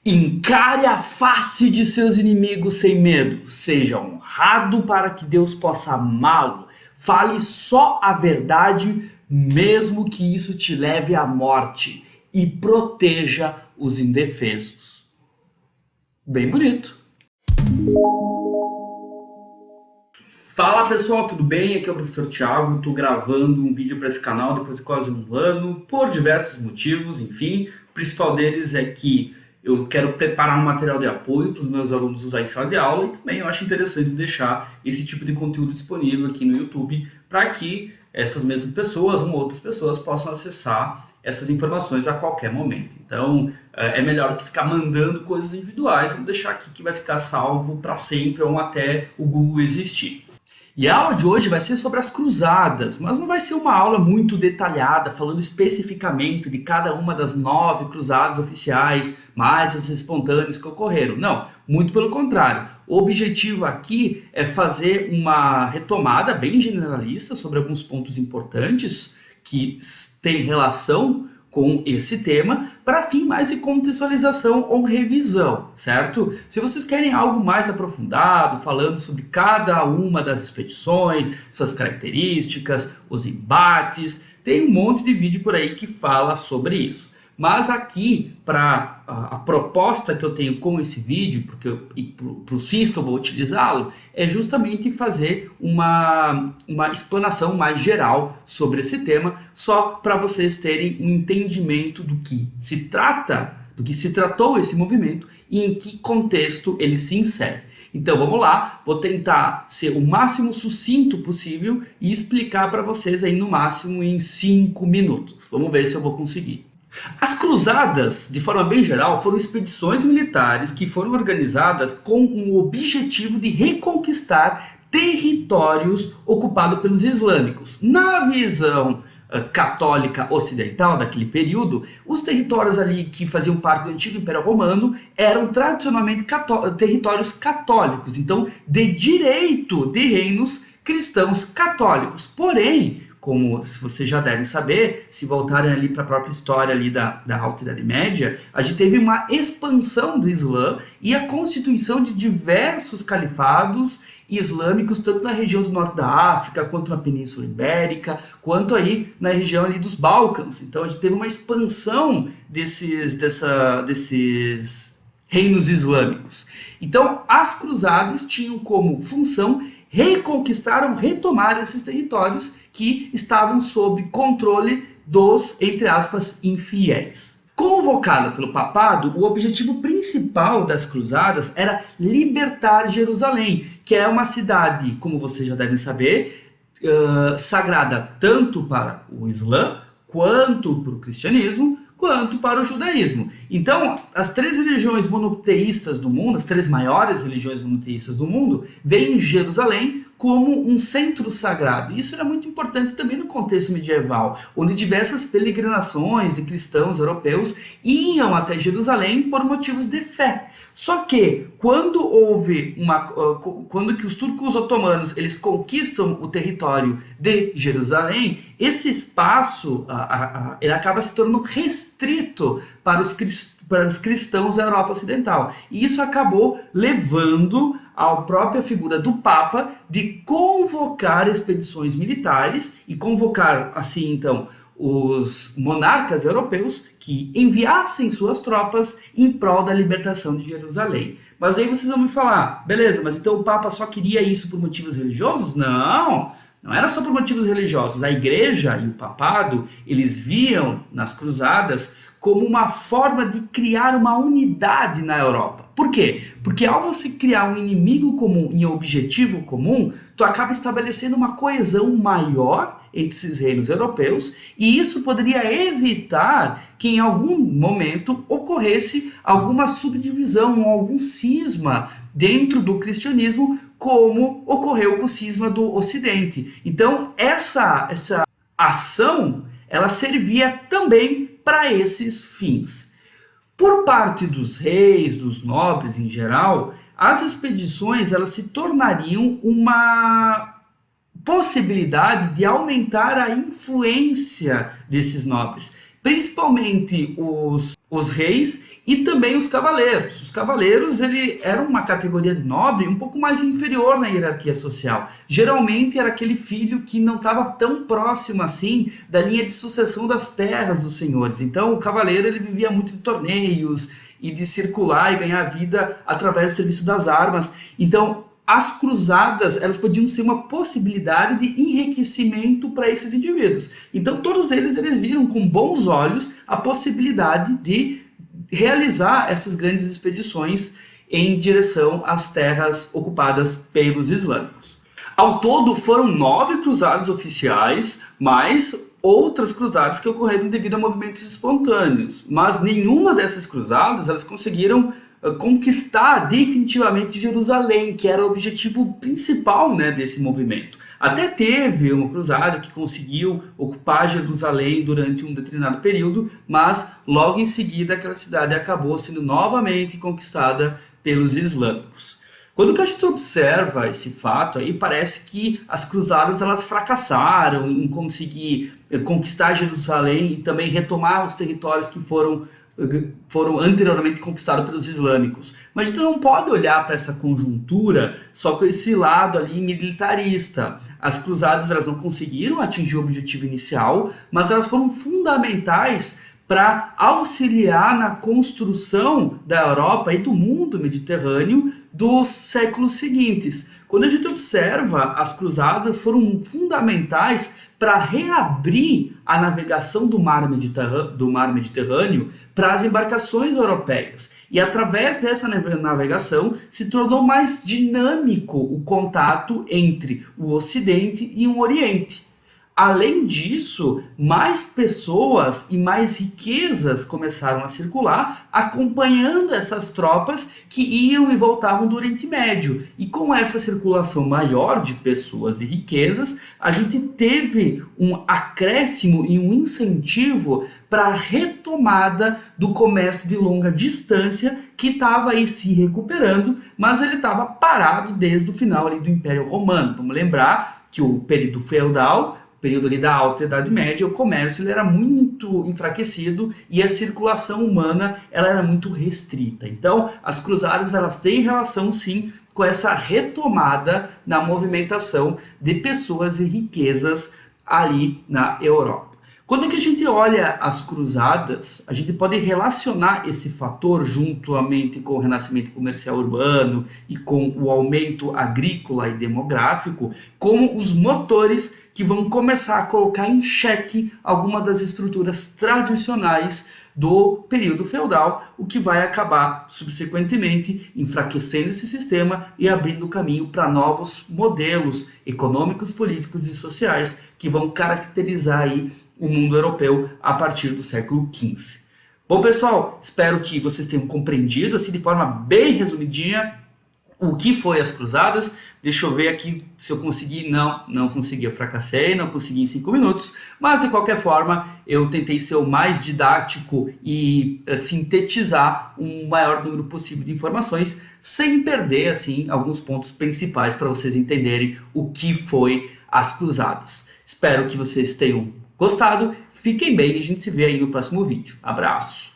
Encare a face de seus inimigos sem medo. Seja honrado para que Deus possa amá-lo. Fale só a verdade, mesmo que isso te leve à morte. E proteja os indefesos. Bem bonito. Fala pessoal, tudo bem? Aqui é o professor Thiago. Estou gravando um vídeo para esse canal depois de quase um ano, por diversos motivos, enfim. O principal deles é que eu quero preparar um material de apoio para os meus alunos usar em sala de aula, e também eu acho interessante deixar esse tipo de conteúdo disponível aqui no YouTube para que essas mesmas pessoas ou outras pessoas possam acessar essas informações a qualquer momento. Então é melhor do que ficar mandando coisas individuais. Vamos deixar aqui que vai ficar salvo para sempre ou até o Google existir. E a aula de hoje vai ser sobre as cruzadas, mas não vai ser uma aula muito detalhada, falando especificamente de cada uma das 9 cruzadas oficiais, mais as espontâneas que ocorreram. Não, muito pelo contrário. O objetivo aqui é fazer uma retomada bem generalista sobre alguns pontos importantes que têm relação com esse tema, para fim mais de contextualização ou revisão, certo? Se vocês querem algo mais aprofundado, falando sobre cada uma das expedições, suas características, os embates, tem um monte de vídeo por aí que fala sobre isso. Mas aqui, para a proposta que eu tenho com esse vídeo, e para os fins que eu vou utilizá-lo, é justamente fazer uma explanação mais geral sobre esse tema, só para vocês terem um entendimento do que se trata, do que se tratou esse movimento e em que contexto ele se insere. Então vamos lá, vou tentar ser o máximo sucinto possível e explicar para vocês aí no máximo em 5 minutos. Vamos ver se eu vou conseguir. As cruzadas, de forma bem geral, foram expedições militares que foram organizadas com o objetivo de reconquistar territórios ocupados pelos islâmicos. Na visão católica ocidental daquele período, os territórios ali que faziam parte do antigo Império Romano eram tradicionalmente territórios católicos, então de direito de reinos cristãos católicos. Porém, como vocês já devem saber, se voltarem ali para a própria história ali da Alta Idade Média, a gente teve uma expansão do Islã e a constituição de diversos califados islâmicos, tanto na região do norte da África, quanto na Península Ibérica, quanto aí na região ali dos Balcãs. Então a gente teve uma expansão desses reinos islâmicos. Então as cruzadas tinham como função retomar esses territórios que estavam sob controle dos, entre aspas, infiéis. Convocada pelo papado, o objetivo principal das cruzadas era libertar Jerusalém, que é uma cidade, como vocês já devem saber, sagrada tanto para o Islã, quanto para o cristianismo, quanto para o judaísmo. Então, as 3 religiões monoteístas do mundo, as 3 maiores religiões monoteístas do mundo, veem Jerusalém como um centro sagrado. E isso era muito importante também no contexto medieval, onde diversas peregrinações de cristãos europeus iam até Jerusalém por motivos de fé. Só que quando que os turcos otomanos eles conquistam o território de Jerusalém, esse espaço ele acaba se tornando restrito para os cristãos da Europa Ocidental. E isso acabou levando à própria figura do Papa de convocar expedições militares e convocar, assim, então, os monarcas europeus que enviassem suas tropas em prol da libertação de Jerusalém. Mas aí vocês vão me falar, beleza, mas então o Papa só queria isso por motivos religiosos? Não, não era só por motivos religiosos. A igreja e o papado, eles viam nas cruzadas como uma forma de criar uma unidade na Europa. Por quê? Porque ao você criar um inimigo comum e um objetivo comum, tu acaba estabelecendo uma coesão maior entre esses reinos europeus, e isso poderia evitar que em algum momento ocorresse alguma subdivisão ou algum cisma dentro do cristianismo, como ocorreu com o cisma do Ocidente. Então essa ação ela servia também para esses fins. Por parte dos reis, dos nobres em geral, as expedições elas se tornariam uma possibilidade de aumentar a influência desses nobres, principalmente os reis e também os cavaleiros. Os cavaleiros ele eram uma categoria de nobre um pouco mais inferior na hierarquia social. Geralmente era aquele filho que não estava tão próximo assim da linha de sucessão das terras dos senhores. Então o cavaleiro ele vivia muito de torneios e de circular e ganhar vida através do serviço das armas. Então as cruzadas elas podiam ser uma possibilidade de enriquecimento para esses indivíduos. Então todos eles viram com bons olhos a possibilidade de realizar essas grandes expedições em direção às terras ocupadas pelos islâmicos. Ao todo foram 9 cruzadas oficiais, mais outras cruzadas que ocorreram devido a movimentos espontâneos. Mas nenhuma dessas cruzadas elas conseguiram conquistar definitivamente Jerusalém, que era o objetivo principal, né, desse movimento. Até teve uma cruzada que conseguiu ocupar Jerusalém durante um determinado período, mas logo em seguida aquela cidade acabou sendo novamente conquistada pelos islâmicos. Quando que a gente observa esse fato, aí parece que as cruzadas elas fracassaram em conseguir conquistar Jerusalém e também retomar os territórios que foram anteriormente conquistados pelos islâmicos. Mas a gente não pode olhar para essa conjuntura só com esse lado ali militarista. As cruzadas elas não conseguiram atingir o objetivo inicial, mas elas foram fundamentais para auxiliar na construção da Europa e do mundo mediterrâneo dos séculos seguintes. Quando a gente observa, as cruzadas foram fundamentais para reabrir a navegação do mar Mediterrâneo para as embarcações europeias. E através dessa navegação se tornou mais dinâmico o contato entre o Ocidente e o Oriente. Além disso, mais pessoas e mais riquezas começaram a circular, acompanhando essas tropas que iam e voltavam do Oriente Médio. E com essa circulação maior de pessoas e riquezas, a gente teve um acréscimo e um incentivo para a retomada do comércio de longa distância, que estava aí se recuperando, mas ele estava parado desde o final ali do Império Romano. Vamos lembrar que o período feudal, período ali da Alta Idade Média, o comércio ele era muito enfraquecido e a circulação humana ela era muito restrita. Então, as cruzadas elas têm relação sim com essa retomada na movimentação de pessoas e riquezas ali na Europa. Quando que a gente olha as cruzadas, a gente pode relacionar esse fator juntamente com o renascimento comercial urbano e com o aumento agrícola e demográfico como os motores que vão começar a colocar em xeque algumas das estruturas tradicionais do período feudal, o que vai acabar subsequentemente enfraquecendo esse sistema e abrindo caminho para novos modelos econômicos, políticos e sociais que vão caracterizar aí o mundo europeu a partir do século XV. Bom, pessoal, espero que vocês tenham compreendido, assim de forma bem resumidinha, o que foi as cruzadas. Deixa eu ver aqui se eu consegui. Não consegui, eu fracassei, não consegui em 5 minutos, mas de qualquer forma eu tentei ser o mais didático e sintetizar um maior número possível de informações, sem perder assim alguns pontos principais para vocês entenderem o que foi as cruzadas. Espero que vocês tenham gostado, fiquem bem e a gente se vê aí no próximo vídeo. Abraço!